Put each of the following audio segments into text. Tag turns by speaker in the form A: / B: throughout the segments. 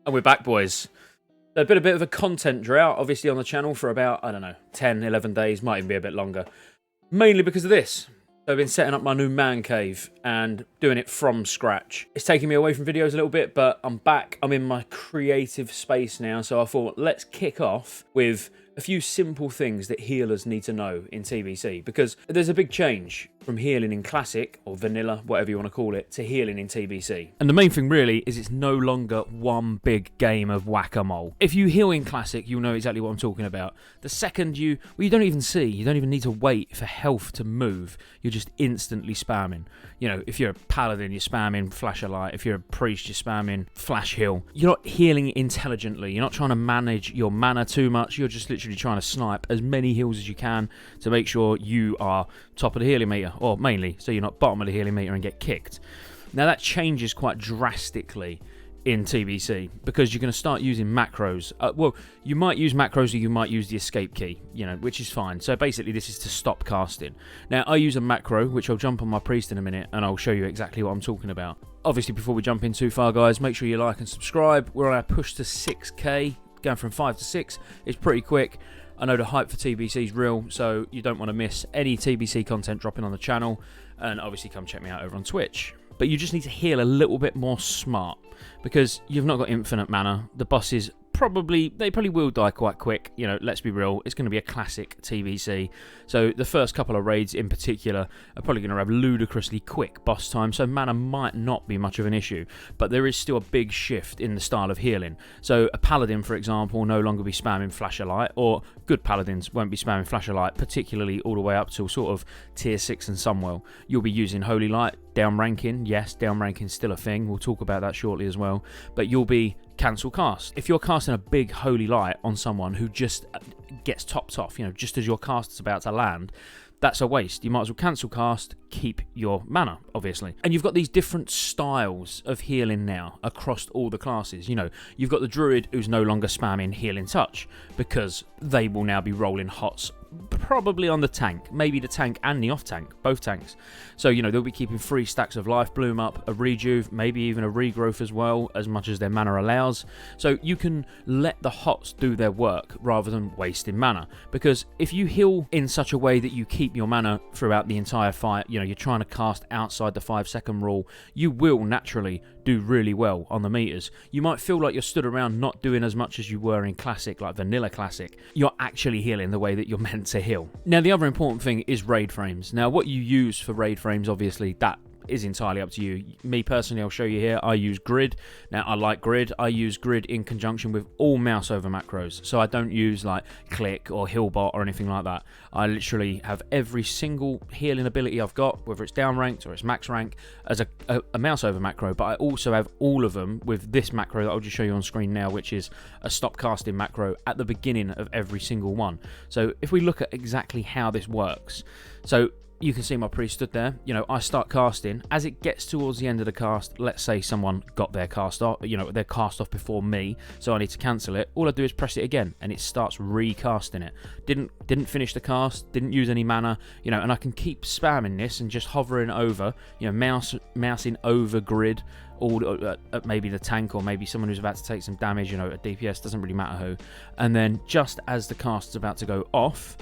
A: And we're back, boys. There's been a bit of a content drought, obviously, on the channel for about, I don't know, 10, 11 days, might even be a bit longer. Mainly because of this. So I've been setting up my new man cave and doing it from scratch. It's taking me away from videos a little bit, but I'm back. I'm in my creative space now, so I thought, let's kick off with a few simple things that healers need to know in TBC, because there's a big change from healing in Classic, or Vanilla, whatever you want to call it, to healing in TBC. And the main thing really is it's no longer one big game of whack-a-mole. If you heal in Classic, you'll know exactly what I'm talking about. The second you don't even see, you don't even need to wait for health to move, you're just instantly spamming. You know, if you're a Paladin, you're spamming Flash a Light. If you're a Priest, you're spamming Flash Heal. You're not healing intelligently, you're not trying to manage your mana too much, you're just literally trying to snipe as many heals as you can to make sure you are top of the healing meter, or mainly so you're not bottom of the healing meter and get kicked. Now that changes quite drastically in TBC because you're going to start using macros. Well, you might use macros or you might use the escape key, you know, which is fine. So basically this is to stop casting. Now I use a macro, which I'll jump on my priest in a minute and I'll show you exactly what I'm talking about. Obviously before we jump in too far, guys, make sure you like and subscribe. We're on our push to 6k, going from 5 to 6. It's pretty quick. I know the hype for TBC is real, so you don't want to miss any TBC content dropping on the channel, and obviously come check me out over on Twitch. But you just need to heal a little bit more smart, because you've not got infinite mana. The bosses probably will die quite quick, you know, let's be real, it's going to be a classic TBC. So the first couple of raids in particular are probably going to have ludicrously quick boss time, so mana might not be much of an issue, but there is still a big shift in the style of healing. So a Paladin, for example, will no longer be spamming Flash a Light, or good Paladins won't be spamming Flash a Light, particularly all the way up to sort of tier 6 and Sunwell. You'll be using Holy Light, down ranking, yes, down ranking is still a thing, we'll talk about that shortly as well, but you'll be cancel cast. If you're casting a big Holy Light on someone who just gets topped off, you know, just as your cast is about to land, that's a waste. You might as well cancel cast, keep your mana, obviously. And you've got these different styles of healing now across all the classes. You know, you've got the Druid who's no longer spamming Healing Touch because they will now be rolling hots, probably on the tank, maybe the tank and the off tank, both tanks. So, you know, they'll be keeping 3 stacks of Life Bloom up, a Rejuve, maybe even a Regrowth as well, as much as their mana allows. So you can let the hots do their work rather than wasting mana. Because if you heal in such a way that you keep your mana throughout the entire fight, you know, you're trying to cast outside the 5-second rule, you will naturally do really well on the meters. You might feel like you're stood around not doing as much as you were in Classic, like Vanilla Classic. You're actually healing the way that you're meant to heal. Now the other important thing is raid frames. Now what you use for raid frames, obviously that is entirely up to you. Me personally, I'll show you here, I use grid. Now I like grid. I use grid in conjunction with all mouse over macros, so I don't use like click or healbot or anything like that. I literally have every single healing ability I've got, whether it's down ranked or it's max rank, as a mouse over macro, but I also have all of them with this macro that I'll just show you on screen now, which is a stop casting macro at the beginning of every single one. So if we look at exactly how this works, so you can see my priest stood there. You know, I start casting. As it gets towards the end of the cast, let's say someone got their cast off, you know, their cast off before me, so I need to cancel it. All I do is press it again, and it starts recasting it. Didn't finish the cast, didn't use any mana, you know, and I can keep spamming this and just hovering over, you know, mousing over grid, or maybe the tank, or maybe someone who's about to take some damage, you know, a DPS, doesn't really matter who. And then just as the cast is about to go off,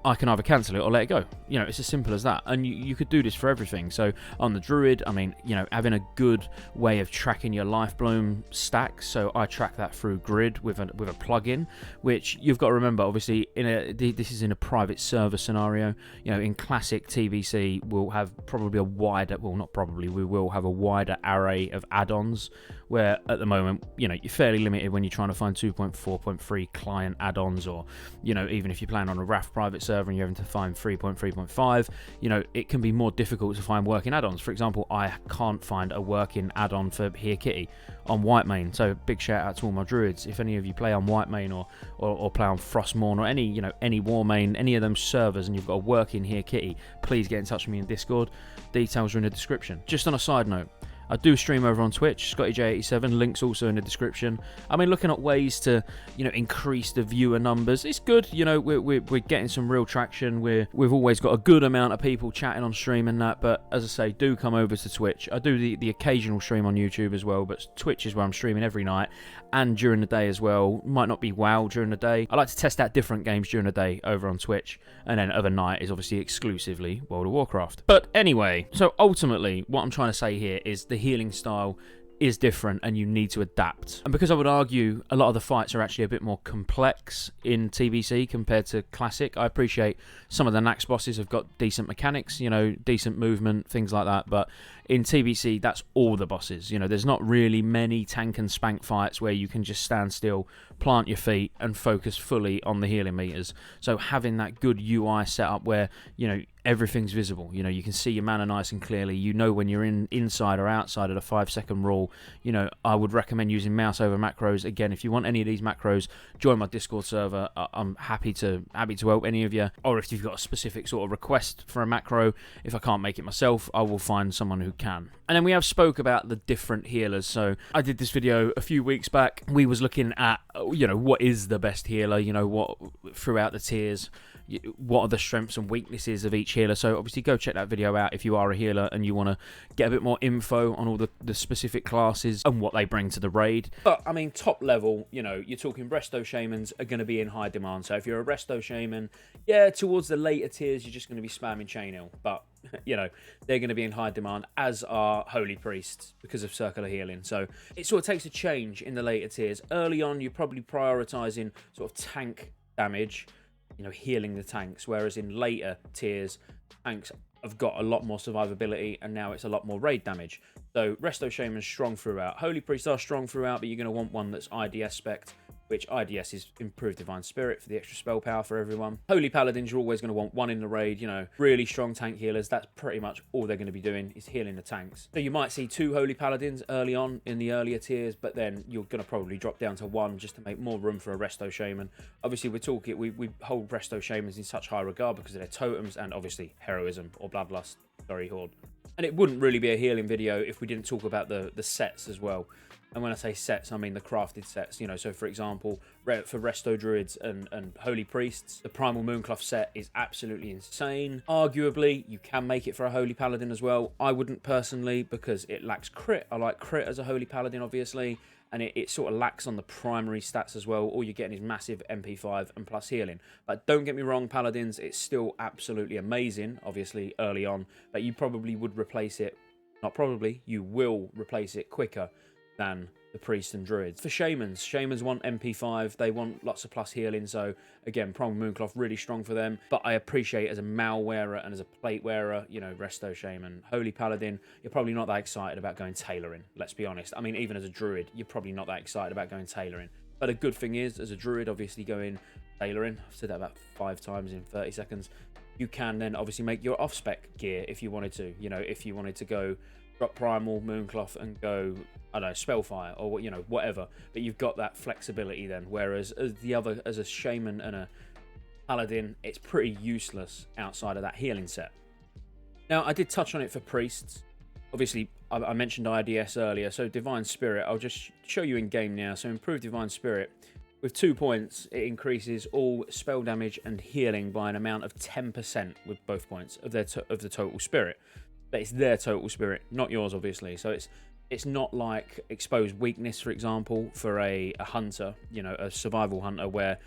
A: I can either cancel it or let it go. You know, it's as simple as that. And you could do this for everything. So on the Druid, I mean, you know, having a good way of tracking your Life Bloom stacks. So I track that through Grid with a plugin, which you've got to remember, obviously, this is in a private server scenario. You know, in Classic TBC, we'll have probably a wider, well, not probably, we will have a wider array of add-ons, where at the moment, you know, you're fairly limited when you're trying to find 2.4.3 client add-ons, or, you know, even if you're playing on a RAF private server and you're having to find 3.3.5, you know, it can be more difficult to find working add-ons. For example, I can't find a working add-on for Here Kitty on Whitemane, so big shout out to all my Druids. If any of you play on Whitemane or play on Frostmourne or any, you know, any Warmane, any of them servers, and you've got a working Here Kitty, please get in touch with me in Discord. Details are in the description. Just on a side note, I do stream over on Twitch, Scottejaye87, links also in the description. I mean, looking at ways to, you know, increase the viewer numbers. It's good, you know, we're getting some real traction. We've always got a good amount of people chatting on stream and that, but as I say, do come over to Twitch. I do the occasional stream on YouTube as well, but Twitch is where I'm streaming every night and during the day as well. Might not be WoW during the day. I like to test out different games during the day over on Twitch, and then overnight is obviously exclusively World of Warcraft. But anyway, so ultimately what I'm trying to say here is the healing style is different and you need to adapt. And because I would argue a lot of the fights are actually a bit more complex in TBC compared to Classic, I appreciate some of the Nax bosses have got decent mechanics, you know, decent movement, things like that, but in TBC, that's all the bosses. You know, there's not really many tank and spank fights where you can just stand still, plant your feet, and focus fully on the healing meters. So having that good UI setup where, you know, everything's visible. You know, you can see your mana nice and clearly. You know when you're inside or outside of the 5-second rule. You know, I would recommend using mouse over macros. Again, if you want any of these macros, join my Discord server. I'm happy to help any of you. Or if you've got a specific sort of request for a macro, if I can't make it myself, I will find someone who can. And then we have spoke about the different healers. So I did this video a few weeks back. We was looking at, you know, what is the best healer, you know, what throughout the tiers, what are the strengths and weaknesses of each healer. So obviously go check that video out if you are a healer and you want to get a bit more info on all the specific classes and what they bring to the raid. But I mean, top level, you know, you're talking Resto Shamans are going to be in high demand. So if you're a Resto Shaman, yeah, towards the later tiers, you're just going to be spamming Chainmail. But you know, they're going to be in high demand, as are Holy Priests because of circular healing. So it sort of takes a change in the later tiers. Early on, you're probably prioritizing sort of tank damage, you know, healing the tanks, whereas in later tiers, tanks have got a lot more survivability, and now it's a lot more raid damage. So Resto Shaman's strong throughout. Holy Priests are strong throughout, but you're going to want one that's IDS spec'd, which IDS is Improved Divine Spirit for the extra spell power for everyone. Holy Paladins, you're always going to want one in the raid, you know, really strong tank healers. That's pretty much all they're going to be doing, is healing the tanks. So you might see 2 Holy Paladins early on in the earlier tiers, but then you're going to probably drop down to 1 just to make more room for a Resto Shaman. Obviously, we hold Resto Shamans in such high regard because of their totems and obviously heroism or bloodlust, sorry, horde. And it wouldn't really be a healing video if we didn't talk about the sets as well. And when I say sets, I mean the crafted sets, you know. So for example, for Resto Druids and Holy Priests, the Primal Mooncloth set is absolutely insane. Arguably, you can make it for a Holy Paladin as well. I wouldn't personally, because it lacks crit. I like crit as a Holy Paladin, obviously. And it sort of lacks on the primary stats as well. All you're getting is massive MP5 and plus healing. But don't get me wrong, Paladins, it's still absolutely amazing, obviously, early on. But you probably would replace it, not probably, you will replace it quicker than the Priests and Druids. For Shamans want MP5, they want lots of plus healing, so again, Primal Mooncloth really strong for them, but I appreciate as a Mal wearer and as a plate wearer, you know, Resto Shaman. Holy Paladin, you're probably not that excited about going tailoring, let's be honest. I mean, even as a Druid, you're probably not that excited about going tailoring. But a good thing is, as a Druid, obviously going tailoring, I've said that about 5 times in 30 seconds, you can then obviously make your off-spec gear if you wanted to, you know, if you wanted to go drop Primal Mooncloth and go, I don't know, Spellfire or, you know, whatever. But you've got that flexibility then. Whereas as a Shaman and a Paladin, it's pretty useless outside of that healing set. Now, I did touch on it for Priests. Obviously, I mentioned IDS earlier. So Divine Spirit, I'll just show you in game now. So Improved Divine Spirit, with 2 points, it increases all spell damage and healing by an amount of 10% with both points of the total spirit. But it's their total spirit, not yours, obviously. So it's not like exposed weakness, for example, for a hunter, you know, a survival hunter, where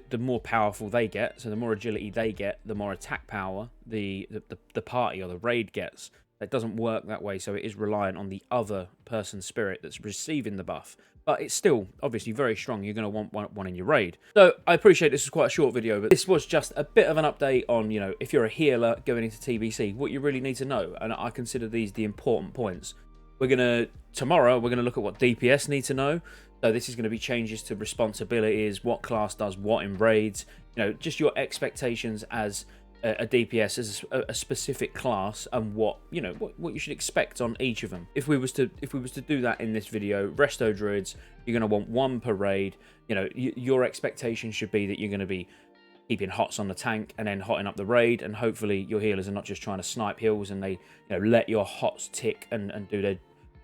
A: the more powerful they get, so the more agility they get, the more attack power the party or the raid gets. It doesn't work that way, so it is reliant on the other person's spirit that's receiving the buff. But it's still, obviously, very strong. You're going to want one in your raid. So I appreciate this is quite a short video, but this was just a bit of an update on, you know, if you're a healer going into TBC, what you really need to know. And I consider these the important points. Tomorrow, we're going to look at what DPS need to know. So this is going to be changes to responsibilities, what class does what in raids, you know, just your expectations as a DPS as a specific class, and what you should expect on each of them. If we was to do that in this video, Resto Druids, you're going to want 1 per raid. You know, your expectation should be that you're going to be keeping hots on the tank and then hotting up the raid, and hopefully your healers are not just trying to snipe heals and they, you know, let your hots tick and do their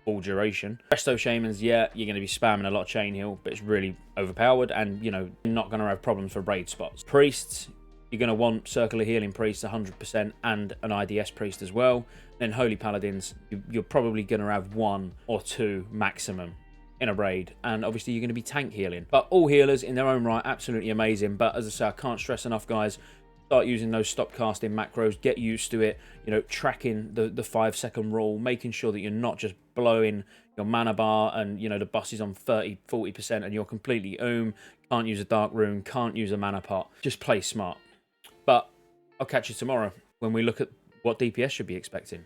A: full duration. Resto Shamans, yeah, you're going to be spamming a lot of chain heal, but it's really overpowered, and, you know, you're not going to have problems for raid spots. Priests, you're going to want Circular Healing Priests 100% and an IDS Priest as well. Then Holy Paladins, you're probably going to have 1 or 2 maximum in a raid, and obviously you're going to be tank healing. But all healers in their own right, absolutely amazing. But as I say, I can't stress enough, guys, start using those stop casting macros, get used to it, you know, tracking the 5-second rule, making sure that you're not just blowing your mana bar and, you know, the bus is on 30-40% and you're completely can't use a dark rune, can't use a mana pot. Just play smart. But I'll catch you tomorrow when we look at what DPS should be expecting.